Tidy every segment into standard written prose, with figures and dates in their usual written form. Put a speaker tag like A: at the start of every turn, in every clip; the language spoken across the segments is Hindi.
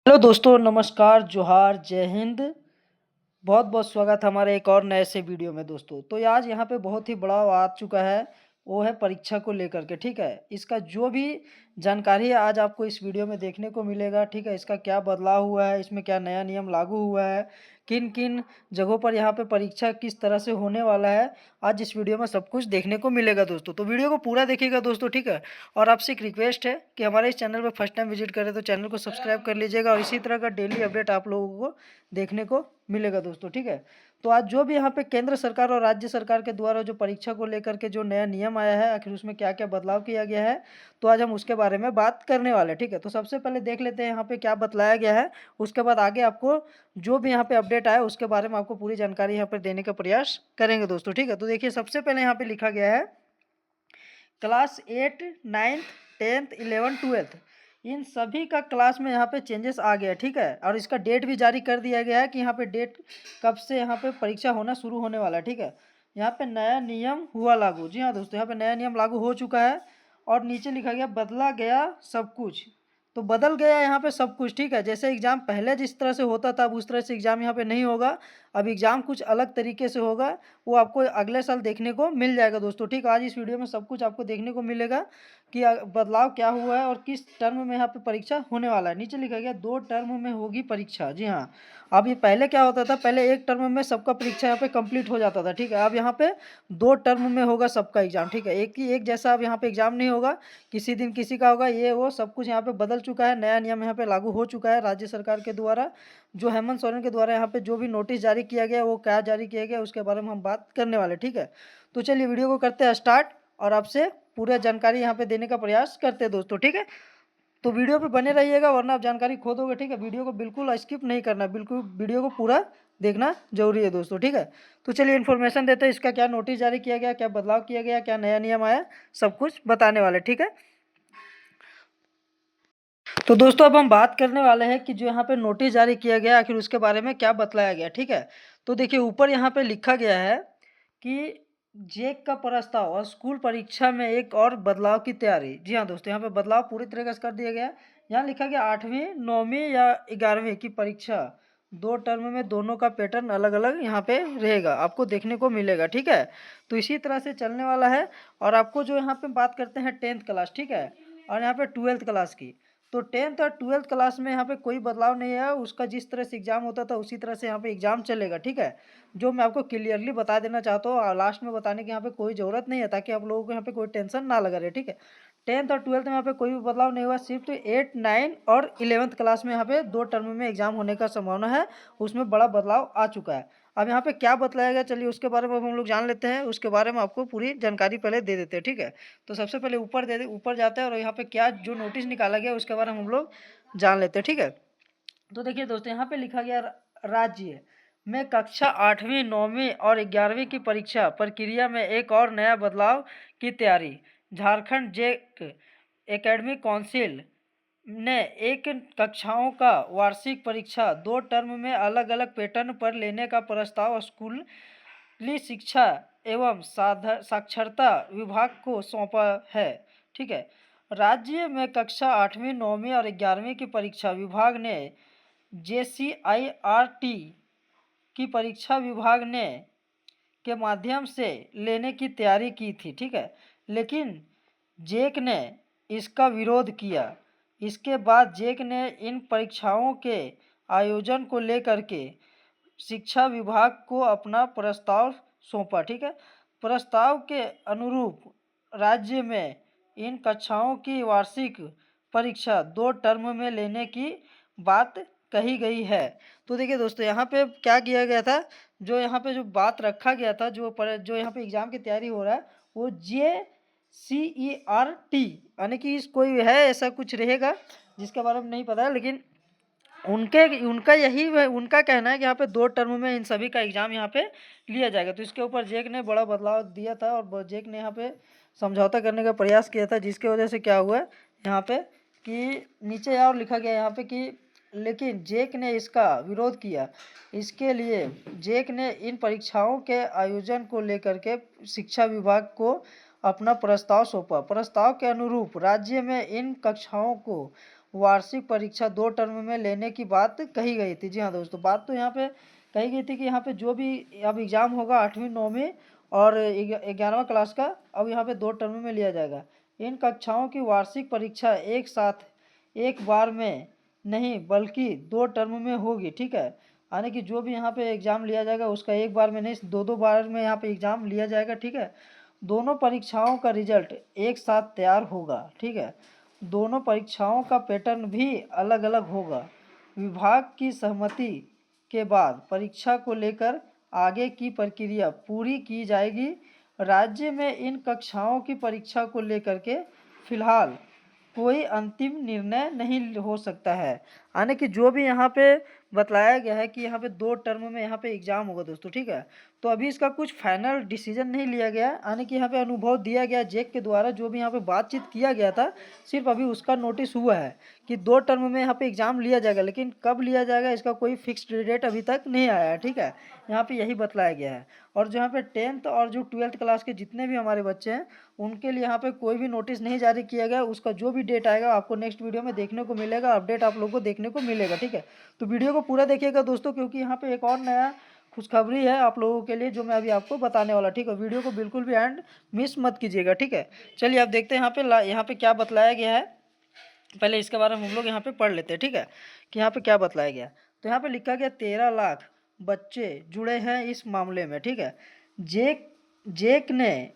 A: हेलो दोस्तों, नमस्कार, जोहार, जय हिंद। बहुत बहुत स्वागत है हमारे एक और नए से वीडियो में दोस्तों। तो आज यहाँ पे बहुत ही बड़ा आ चुका है, वो है परीक्षा को लेकर के। ठीक है, इसका जो भी जानकारी है आज आपको इस वीडियो में देखने को मिलेगा। ठीक है, इसका क्या बदलाव हुआ है, इसमें क्या नया नियम लागू हुआ है, किन किन जगहों पर यहाँ पे परीक्षा किस तरह से होने वाला है, आज इस वीडियो में सब कुछ देखने को मिलेगा दोस्तों। तो वीडियो को पूरा देखिएगा दोस्तों। ठीक है, और आपसे एक रिक्वेस्ट है कि हमारे इस चैनल पर फर्स्ट टाइम विजिट करें तो चैनल को सब्सक्राइब कर लीजिएगा, और इसी तरह का डेली अपडेट आप लोगों को देखने को मिलेगा दोस्तों। ठीक है, तो आज जो भी यहाँ पे केंद्र सरकार और राज्य सरकार के द्वारा जो परीक्षा को लेकर के जो नया नियम आया है, आखिर उसमें क्या क्या बदलाव किया गया है, तो आज हम उसके बारे में बात करने वाले हैं। ठीक है, तो सबसे पहले देख लेते हैं यहाँ पे क्या बतलाया गया है। उसके बाद आगे आपको जो भी यहाँ पे अपडेट आया उसके बारे में आपको पूरी जानकारी यहाँ पर देने का प्रयास करेंगे दोस्तों। ठीक है, तो देखिए सबसे पहले यहाँ पे लिखा गया है class 8, 9th, 10th, 11th, 12th इन सभी का क्लास में यहाँ पे चेंजेस आ गया। ठीक है, और इसका डेट भी जारी कर दिया गया है कि यहाँ पे डेट कब से यहाँ पे परीक्षा होना शुरू होने वाला है। ठीक है, यहाँ पे नया नियम हुआ लागू। जी हाँ दोस्तों, यहाँ पे नया नियम लागू हो चुका है। और नीचे लिखा गया बदला गया सब कुछ। तो बदल गया यहाँ पे सब कुछ। ठीक है, जैसे एग्ज़ाम पहले जिस तरह से होता था अब उस तरह से एग्ज़ाम यहाँ पे नहीं होगा। अब एग्ज़ाम कुछ अलग तरीके से होगा, वो आपको अगले साल देखने को मिल जाएगा दोस्तों। ठीक, आज इस वीडियो में सब कुछ आपको देखने को मिलेगा कि बदलाव क्या हुआ है और किस टर्म में यहाँ पे परीक्षा होने वाला है। नीचे लिखा गया 2 टर्म में होगी परीक्षा। जी हाँ, अब ये पहले क्या होता था, पहले एक टर्म में सबका परीक्षा यहाँ पे कंप्लीट हो जाता था। ठीक है, अब यहाँ पे 2 टर्म में होगा सबका एग्ज़ाम। ठीक है, एक जैसा अब यहाँ पे एग्ज़ाम नहीं होगा, किसी दिन किसी का होगा, ये वो सब कुछ यहाँ पे बदल चुका है। नया नियम यहाँ पे लागू हो चुका है राज्य सरकार के द्वारा। जो हेमंत सोरेन के द्वारा यहाँ पे जो भी नोटिस जारी किया गया वो क्या जारी किया गया उसके बारे में हम बात करने वाले। ठीक है, तो चलिए वीडियो को करते हैं स्टार्ट और आपसे पूरा जानकारी यहाँ पे देने का प्रयास करते हैं दोस्तों। ठीक है, तो वीडियो पे बने रहिएगा वरना आप जानकारी खो दोगे। ठीक है, वीडियो को बिल्कुल स्किप नहीं करना, बिल्कुल वीडियो को पूरा देखना जरूरी है दोस्तों। ठीक है, तो चलिए इन्फॉर्मेशन देते हैं, इसका क्या नोटिस जारी किया गया, क्या बदलाव किया गया, क्या नया नियम आया, सब कुछ बताने वाले। ठीक है, तो दोस्तों अब हम बात करने वाले हैं कि जो यहाँ पे नोटिस जारी किया गया आखिर उसके बारे में क्या बतलाया गया। ठीक है, तो देखिए ऊपर यहाँ पे लिखा गया है कि जेक का प्रस्ताव और स्कूल परीक्षा में एक और बदलाव की तैयारी। जी हाँ दोस्तों, यहाँ पे बदलाव पूरी तरीके से कर दिया गया है। यहाँ लिखा गया 8वीं, 9वीं या 11वीं की परीक्षा 2 टर्म में दोनों का पैटर्न अलग अलग यहाँ पे रहेगा, आपको देखने को मिलेगा। ठीक है, तो इसी तरह से चलने वाला है। और आपको जो यहाँ पे बात करते हैं 10th क्लास, ठीक है, और यहाँ पे 12th क्लास की, तो 10th और 12th क्लास में यहाँ पे कोई बदलाव नहीं है। उसका जिस तरह से एग्ज़ाम होता था उसी तरह से यहाँ पे एग्ज़ाम चलेगा। ठीक है, जो मैं आपको क्लियरली बता देना चाहता हूँ, लास्ट में बताने की यहाँ पे कोई ज़रूरत नहीं है ताकि आप लोगों को यहाँ पे कोई टेंशन ना लगा रहे। ठीक है, 10th और 12th में यहाँ पे कोई भी बदलाव नहीं हुआ, सिर्फ 8, 9 और 11th क्लास में यहाँ पे 2 टर्म में एग्जाम होने का संभावना है, उसमें बड़ा बदलाव आ चुका है। अब यहाँ पे क्या बतलाया गया, चलिए उसके बारे में हम लोग जान लेते हैं। उसके बारे में आपको पूरी जानकारी पहले दे देते हैं। ठीक है, तो सबसे पहले ऊपर जाते हैं और यहाँ पे क्या जो नोटिस निकाला गया उसके बारे में हम लोग जान लेते हैं। ठीक है, तो देखिए दोस्तों यहाँ पे लिखा गया राज्य में कक्षा 8वीं, 9वीं और 11वीं की परीक्षा प्रक्रिया में एक और नया बदलाव की तैयारी। झारखंड जेक एकेडमिक काउंसिल ने एक कक्षाओं का वार्षिक परीक्षा 2 टर्म में अलग अलग पैटर्न पर लेने का प्रस्ताव स्कूली शिक्षा एवं साक्षरता विभाग को सौंपा है। ठीक है, राज्य में कक्षा 8वीं, 9वीं और 11वीं की परीक्षा विभाग ने JCIRT की परीक्षा विभाग ने के माध्यम से लेने की तैयारी की थी। ठीक है, लेकिन जेक ने इसका विरोध किया। इसके बाद जेक ने इन परीक्षाओं के आयोजन को लेकर के शिक्षा विभाग को अपना प्रस्ताव सौंपा। ठीक है, प्रस्ताव के अनुरूप राज्य में इन कक्षाओं की वार्षिक परीक्षा 2 टर्म में लेने की बात कही गई है। तो देखिए दोस्तों यहाँ पे क्या किया गया था, जो यहाँ पे जो बात रखा गया था, जो यहाँ पे एग्ज़ाम की तैयारी हो रहा है वो JCERT यानी कि इस कोई है ऐसा कुछ रहेगा जिसके बारे में नहीं पता है, लेकिन उनका कहना है कि यहाँ पे 2 टर्म में इन सभी का एग्ज़ाम यहाँ पे लिया जाएगा। तो इसके ऊपर जेक ने बड़ा बदलाव दिया था और जेक ने यहाँ पे समझौता करने का प्रयास किया था, जिसके वजह से क्या हुआ यहाँ पे कि नीचे और लिखा गया यहाँ पे कि लेकिन जेक ने इसका विरोध किया। इसके लिए जेक ने इन परीक्षाओं के आयोजन को लेकर के शिक्षा विभाग को अपना प्रस्ताव सौंपा। प्रस्ताव के अनुरूप राज्य में इन कक्षाओं को वार्षिक परीक्षा 2 टर्म में लेने की बात कही गई थी। जी हाँ दोस्तों, बात तो यहाँ पे कही गई थी कि यहाँ पे जो भी अब एग्ज़ाम होगा 8वीं 9वीं और 11वां क्लास का, अब यहाँ पे 2 टर्म में लिया जाएगा। इन कक्षाओं की वार्षिक परीक्षा एक साथ एक बार में नहीं बल्कि 2 टर्म में होगी, ठीक है। यानी कि जो भी यहाँ पे एग्ज़ाम लिया जाएगा उसका एक बार में नहीं, 2-2 बार में यहाँ पे एग्ज़ाम लिया जाएगा, ठीक है। दोनों परीक्षाओं का रिजल्ट एक साथ तैयार होगा, ठीक है। दोनों परीक्षाओं का पैटर्न भी अलग अलग होगा। विभाग की सहमति के बाद परीक्षा को लेकर आगे की प्रक्रिया पूरी की जाएगी। राज्य में इन कक्षाओं की परीक्षा को लेकर के फिलहाल कोई अंतिम निर्णय नहीं हो सकता है। यानी कि जो भी यहाँ पे बतलाया गया है कि यहाँ पे 2 टर्म में यहाँ पे एग्ज़ाम होगा दोस्तों, ठीक है। तो अभी इसका कुछ फाइनल डिसीजन नहीं लिया गया, यानी कि यहाँ पे अनुभव दिया गया जैक के द्वारा, जो भी यहाँ पे बातचीत किया गया था सिर्फ अभी उसका नोटिस हुआ है कि 2 टर्म में यहाँ पे एग्ज़ाम लिया जाएगा, लेकिन कब लिया जाएगा इसका कोई फिक्स्ड डेट अभी तक नहीं आया है, ठीक है। यहाँ पे यही बतलाया गया है। और जो यहाँ पे 10th और जो 12th क्लास के जितने भी हमारे बच्चे हैं उनके लिए यहाँ पे कोई भी नोटिस नहीं जारी किया गया। उसका जो भी डेट आएगा आपको नेक्स्ट वीडियो में देखने को मिलेगा, अपडेट आप लोगों को देखने को मिलेगा, ठीक है। तो वीडियो को पूरा देखिएगा दोस्तों, क्योंकि यहाँ पे एक और नया खुशखबरी है आप लोगों के लिए जो मैं अभी आपको बताने वाला, ठीक है। वीडियो को बिल्कुल भी एंड मिस मत कीजिएगा, ठीक है। चलिए आप देखते हैं यहाँ पे क्या बतलाया गया है। पहले इसके बारे में हम लोग यहाँ पे पढ़ लेते हैं, ठीक है, कि यहाँ पे क्या बतलाया गया। तो यहाँ पे लिखा गया 13 लाख बच्चे जुड़े हैं इस मामले में, ठीक है। जेक ने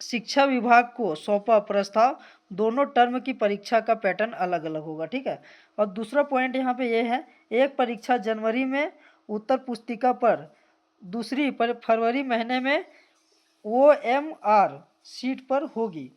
A: शिक्षा विभाग को सौंपा प्रस्ताव, दोनों टर्म की परीक्षा का पैटर्न अलग अलग होगा, ठीक है। और दूसरा पॉइंट यहाँ पे ये है, एक परीक्षा जनवरी में उत्तर पुस्तिका पर, दूसरी फरवरी महीने में OMR सीट पर होगी।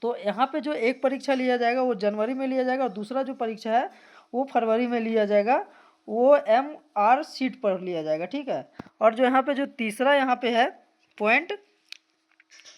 A: तो यहाँ पे जो एक परीक्षा लिया जाएगा वो जनवरी में लिया जाएगा और दूसरा जो परीक्षा है वो फरवरी में लिया जाएगा, OMR सीट पर लिया जाएगा, ठीक है। और जो यहाँ पे जो तीसरा यहाँ पे है पॉइंट,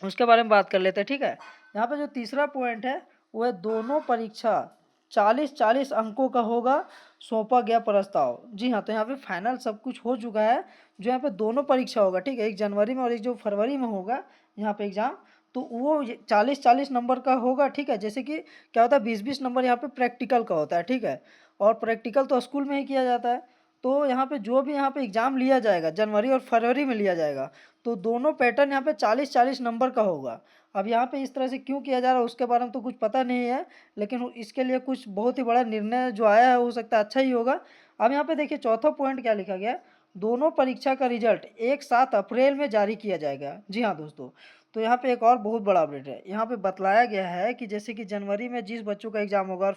A: उसके बारे में बात कर लेते हैं, ठीक है। यहाँ पे जो तीसरा पॉइंट है वो है दोनों परीक्षा 40-40 अंकों का होगा, सौंपा गया प्रस्ताव। जी हाँ, तो यहाँ पे फाइनल सब कुछ हो चुका है। जो यहाँ पे दोनों परीक्षा होगा, ठीक है, एक जनवरी में और एक जो फरवरी में होगा यहाँ पे एग्ज़ाम, तो वो 40-40 नंबर का होगा, ठीक है। जैसे कि क्या होता है 20-20 नंबर यहाँ पे प्रैक्टिकल का होता है, ठीक है। और प्रैक्टिकल तो स्कूल में ही किया जाता है। तो यहाँ पे जो भी यहाँ पे एग्ज़ाम लिया जाएगा जनवरी और फरवरी में लिया जाएगा, तो दोनों पैटर्न यहाँ पे 40-40 नंबर का होगा। अब यहाँ पे इस तरह से क्यों किया जा रहा है उसके बारे में तो कुछ पता नहीं है, लेकिन इसके लिए कुछ बहुत ही बड़ा निर्णय जो आया है हो सकता है अच्छा ही होगा। अब यहाँ पे देखिए चौथा पॉइंट क्या लिखा गया, दोनों परीक्षा का रिजल्ट एक साथ अप्रैल में जारी किया जाएगा। जी हाँ दोस्तों, तो यहाँ पे एक और बहुत बड़ा अपडेट है। यहाँ पे बतलाया गया है कि जैसे कि जनवरी में जिस बच्चों का एग्ज़ाम होगा और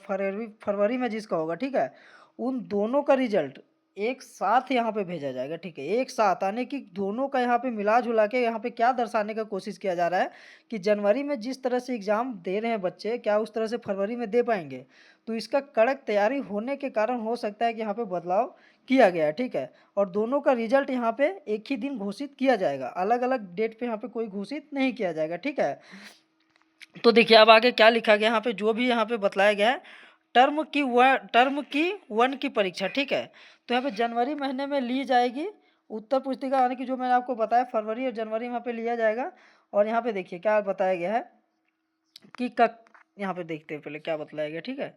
A: फरवरी में जिसका होगा, ठीक है, उन दोनों का रिजल्ट एक साथ यहाँ पे भेजा जाएगा, ठीक है। एक साथ आने की दोनों का यहाँ पे मिला जुला के यहाँ पे क्या दर्शाने का कोशिश किया जा रहा है कि जनवरी में जिस तरह से एग्ज़ाम दे रहे हैं बच्चे, क्या उस तरह से फरवरी में दे पाएंगे। तो इसका कड़क तैयारी होने के कारण हो सकता है कि यहाँ पे बदलाव किया गया है, ठीक है। और दोनों का रिजल्ट यहाँ पे एक ही दिन घोषित किया जाएगा, अलग अलग डेट पे यहाँ पे कोई घोषित नहीं किया जाएगा, ठीक है। तो देखिए अब आगे क्या लिखा गया, यहाँ पे जो भी यहाँ पे बतलाया गया है, टर्म की 1 की परीक्षा, ठीक है। तो यहाँ पे जनवरी महीने में ली जाएगी उत्तर पुस्तिका, यानी कि जो मैंने आपको बताया फरवरी और जनवरी में यहाँ पे लिया जाएगा। और यहाँ पे देखिए क्या बताया गया है कि यहाँ पे देखते हैं पहले क्या बतलाया गया, ठीक है।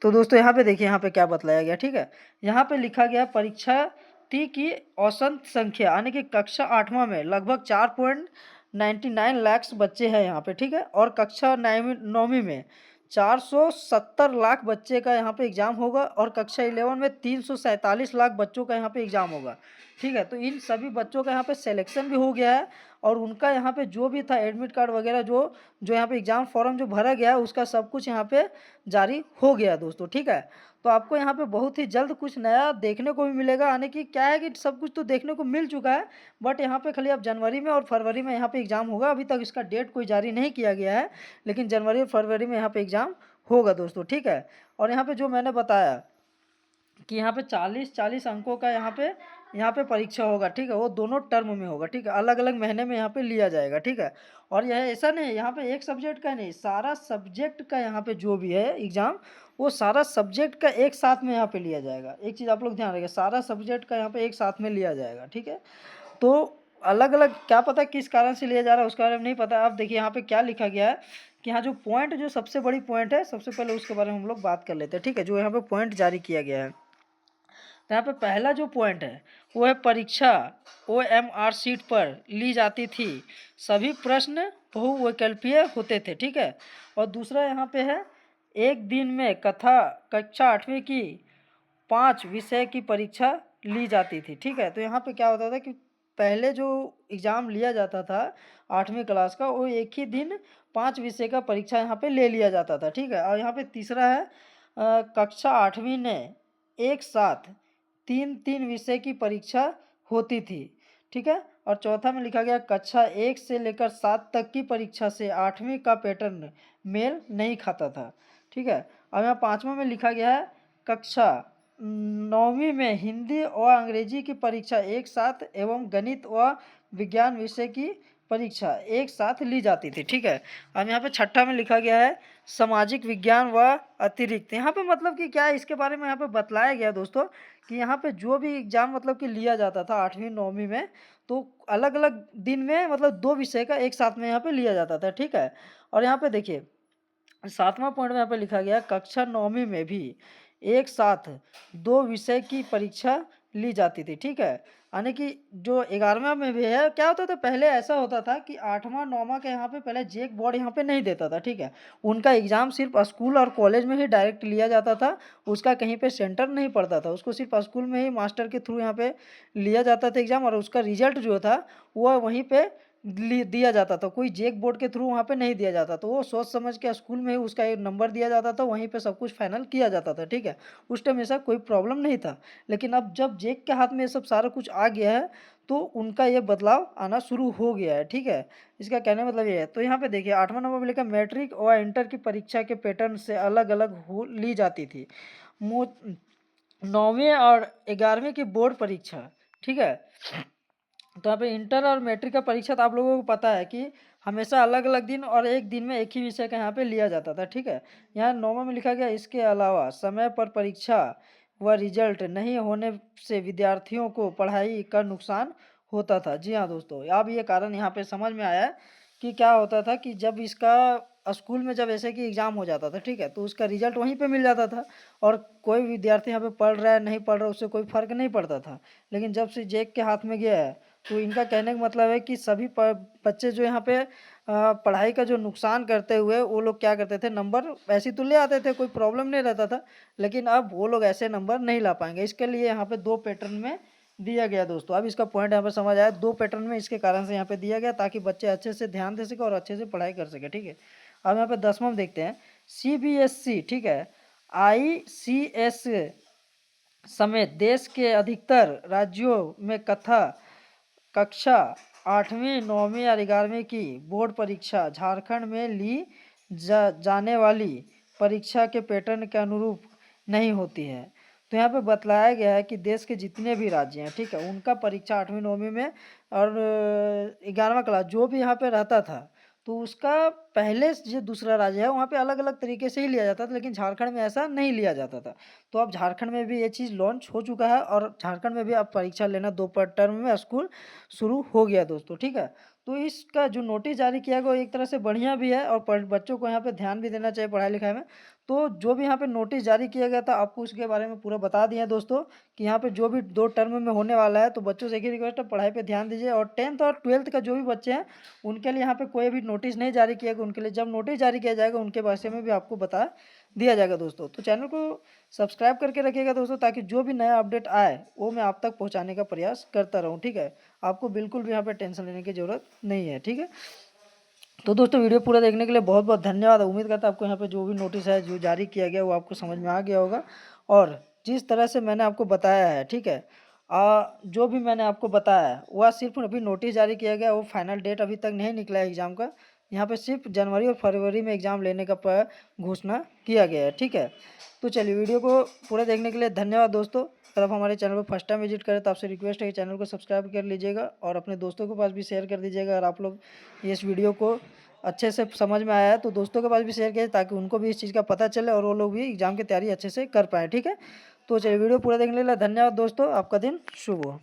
A: तो दोस्तों यहाँ पे देखिए यहाँ पे क्या बतलाया गया, ठीक है। यहाँ पे लिखा गया परीक्षार्थी की औसत संख्या, यानी कि कक्षा 8वां में लगभग 4.99 लाख बच्चे हैं यहाँ पे, ठीक है। और कक्षा 9वीं में 470 लाख बच्चे का यहाँ पे एग्ज़ाम होगा और कक्षा 11 में 347 लाख बच्चों का यहाँ पे एग्ज़ाम होगा, ठीक है। तो इन सभी बच्चों का यहाँ पे सिलेक्शन भी हो गया है और उनका यहाँ पे जो भी था एडमिट कार्ड वगैरह जो जो यहाँ पे एग्ज़ाम फॉर्म जो भरा गया है उसका सब कुछ यहाँ पे जारी हो गया दोस्तों, ठीक है। तो आपको यहाँ पे बहुत ही जल्द कुछ नया देखने को भी मिलेगा, यानी कि क्या है कि सब कुछ तो देखने को मिल चुका है, बट यहाँ पे खाली अब जनवरी में और फरवरी में यहाँ पे एग्ज़ाम होगा। अभी तक इसका डेट कोई जारी नहीं किया गया है, लेकिन जनवरी और फरवरी में यहाँ पे एग्ज़ाम होगा दोस्तों, ठीक है। और यहाँ पे जो मैंने बताया कि यहाँ पे 40-40 अंकों का यहाँ पे परीक्षा होगा, ठीक है, वो दोनों टर्म में होगा, ठीक है, अलग अलग महीने में यहाँ पे लिया जाएगा, ठीक है। और यह ऐसा नहीं, यहाँ पे एक सब्जेक्ट का नहीं, सारा सब्जेक्ट का यहाँ पे जो भी है एग्ज़ाम, वो सारा सब्जेक्ट का एक साथ में यहाँ पे लिया जाएगा। एक चीज़ आप लोग ध्यान रखिए, सारा सब्जेक्ट का यहाँ पे एक साथ में लिया जाएगा, ठीक है। तो अलग अलग क्या पता किस कारण से लिया जा रहा है उसके बारे में नहीं पता। अब देखिए यहाँ पे क्या लिखा गया है कि यहाँ जो पॉइंट, जो सबसे बड़ी पॉइंट है, सबसे पहले उसके बारे में हम लोग बात कर लेते हैं, ठीक है। जो यहाँ पे पॉइंट जारी किया गया है, तो यहाँ पे पहला जो पॉइंट है वो है परीक्षा OMR शीट पर ली जाती थी, सभी प्रश्न बहुविकल्पीय होते थे, ठीक है। और दूसरा यहाँ पे है एक दिन में कक्षा 8वीं की 5 विषय की परीक्षा ली जाती थी, ठीक है। तो यहाँ पे क्या होता था कि पहले जो एग्ज़ाम लिया जाता था 8वीं क्लास का, वो एक ही दिन 5 विषय का परीक्षा यहाँ पे ले लिया जाता था, ठीक है। और यहाँ पे तीसरा है कक्षा 8वीं ने एक साथ 3 विषय की परीक्षा होती थी, ठीक है। और चौथा में लिखा गया कक्षा 1 से लेकर 7 तक की परीक्षा से 8वीं का पैटर्न मेल नहीं खाता था, ठीक है। अब यहाँ 5वां में लिखा गया है कक्षा 9वीं में हिंदी और अंग्रेजी की परीक्षा एक साथ एवं गणित व विज्ञान विषय की परीक्षा एक साथ ली जाती थी, ठीक है। अब यहाँ पे छठा में लिखा गया है सामाजिक विज्ञान व अतिरिक्त। यहाँ पे मतलब कि क्या है, इसके बारे में यहाँ पे बतलाया गया दोस्तों कि यहाँ पे जो भी एग्जाम मतलब कि लिया जाता था 8वीं 9वीं में, तो अलग अलग दिन में मतलब 2 विषय का एक साथ में यहाँ पे लिया जाता था, ठीक है। और यहाँ पे देखिए 7वां पॉइंट में यहाँ पे लिखा गया कक्षा 9वीं में भी एक साथ 2 विषय की परीक्षा ली जाती थी, ठीक है। यानी कि जो 11वां में भी है, क्या होता था पहले ऐसा होता था कि 8वां 9वां के यहाँ पे पहले जेक बोर्ड यहाँ पे नहीं देता था, ठीक है। उनका एग्ज़ाम सिर्फ स्कूल और कॉलेज में ही डायरेक्ट लिया जाता था, उसका कहीं पे सेंटर नहीं पड़ता था, उसको सिर्फ स्कूल में ही मास्टर के थ्रू यहाँ पे लिया जाता था एग्ज़ाम, और उसका रिजल्ट जो था वह वहीं पे दिया जाता था, कोई जेक बोर्ड के थ्रू वहाँ पे नहीं दिया जाता। तो वो सोच समझ के स्कूल में ही उसका एक नंबर दिया जाता था, वहीं पे सब कुछ फाइनल किया जाता था, ठीक है। उस टाइम ऐसा कोई प्रॉब्लम नहीं था, लेकिन अब जब जेक के हाथ में ये सब सारा कुछ आ गया है, तो उनका ये बदलाव आना शुरू हो गया है, ठीक है। इसका कहने मतलब ये है। तो यहाँ पे देखिए 8वां नंबर में लिखा मैट्रिक और इंटर की परीक्षा के पैटर्न से अलग अलग हो ली जाती थी। 9वीं और 11वीं की बोर्ड परीक्षा, ठीक है। तो यहाँ पे इंटर और मैट्रिक का परीक्षा तो आप लोगों को पता है कि हमेशा अलग अलग दिन और एक दिन में एक ही विषय का यहाँ पे लिया जाता था, ठीक है। यहाँ 9वां में लिखा गया इसके अलावा समय पर परीक्षा व रिजल्ट नहीं होने से विद्यार्थियों को पढ़ाई का नुकसान होता था। जी हाँ दोस्तों, अब ये कारण यहाँ पे समझ में आया कि क्या होता था कि जब इसका स्कूल में जब ऐसे कि एग्ज़ाम हो जाता था, ठीक है, तो उसका रिजल्ट वहीं पे मिल जाता था, और कोई विद्यार्थी यहाँ पे पढ़ रहा है नहीं पढ़ रहा है उससे कोई फ़र्क नहीं पड़ता था। लेकिन जब से जेक के हाथ में गया है, तो इनका कहने का मतलब है कि सभी बच्चे जो यहाँ पे पढ़ाई का जो नुकसान करते हुए वो लोग क्या करते थे, नंबर ऐसे तो ले आते थे, कोई प्रॉब्लम नहीं रहता था, लेकिन अब वो लोग ऐसे नंबर नहीं ला पाएंगे। इसके लिए यहाँ पे 2 पैटर्न में दिया गया दोस्तों। अब इसका पॉइंट यहाँ पे समझ आया, 2 पैटर्न में इसके कारण से यहाँ पे दिया गया ताकि बच्चे अच्छे से ध्यान दे सके और अच्छे से पढ़ाई कर सके, ठीक है। अब यहाँ पे 10वां में देखते हैं CBSC, ठीक है, ICS समेत देश के अधिकतर राज्यों में कक्षा 8वीं 9वीं या 11वीं की बोर्ड परीक्षा झारखंड में ली जाने वाली परीक्षा के पैटर्न के अनुरूप नहीं होती है। तो यहाँ पे बतलाया गया है कि देश के जितने भी राज्य हैं, ठीक है, उनका परीक्षा 8वीं 9वीं में और 11वां क्लास जो भी यहाँ पे रहता था, तो उसका पहले जो दूसरा राज्य है वहाँ पे अलग अलग तरीके से ही लिया जाता था, लेकिन झारखंड में ऐसा नहीं लिया जाता था। तो अब झारखंड में भी ये चीज़ लॉन्च हो चुका है, और झारखंड में भी अब परीक्षा लेना 2 टर्म में स्कूल शुरू हो गया दोस्तों, ठीक है। तो इसका जो नोटिस जारी किया गया वो एक तरह से बढ़िया भी है, और बच्चों को यहाँ पे ध्यान भी देना चाहिए पढ़ाई लिखाई में। तो जो भी यहाँ पे नोटिस जारी किया गया था आपको उसके बारे में पूरा बता दिया दोस्तों कि यहाँ पे जो भी 2 टर्म में होने वाला है, तो बच्चों से एक ही रिक्वेस्ट है, पढ़ाई पे ध्यान दीजिए। और 10th और 12th का जो भी बच्चे हैं उनके लिए यहाँ पे कोई भी नोटिस नहीं जारी किया गया, उनके लिए जब नोटिस जारी किया जाएगा उनके बारे में भी आपको बता दिया जाएगा दोस्तों। तो चैनल को सब्सक्राइब करके रखिएगा दोस्तों, ताकि जो भी नया अपडेट आए वो मैं आप तक पहुंचाने का प्रयास करता रहूं, ठीक है। आपको बिल्कुल भी यहाँ पे टेंशन लेने की ज़रूरत नहीं है, ठीक है। तो दोस्तों वीडियो पूरा देखने के लिए बहुत बहुत धन्यवाद। उम्मीद करता हूँ आपको यहाँ पे जो भी नोटिस है जो जारी किया गया वो आपको समझ में आ गया होगा, और जिस तरह से मैंने आपको बताया है, ठीक है, जो भी मैंने आपको बताया है वह सिर्फ अभी नोटिस जारी किया गया, वो फाइनल डेट अभी तक नहीं निकला है एग्ज़ाम का। यहाँ पे सिर्फ जनवरी और फरवरी में एग्ज़ाम लेने का घोषणा किया गया है, ठीक है। तो चलिए वीडियो को पूरा देखने के लिए धन्यवाद दोस्तों। अगर आप हमारे चैनल पर फर्स्ट टाइम विजिट करें तो आपसे रिक्वेस्ट है कि चैनल को सब्सक्राइब कर लीजिएगा और अपने दोस्तों के पास भी शेयर कर दीजिएगा। अगर आप लोग इस वीडियो को अच्छे से समझ में आया है तो दोस्तों के पास भी शेयर कीजिए, ताकि उनको भी इस चीज़ का पता चले और वो लोग भी एग्ज़ाम की तैयारी अच्छे से कर पाएँ, ठीक है। तो चलिए वीडियो पूरा देखने के लिए धन्यवाद दोस्तों, आपका दिन शुभ हो।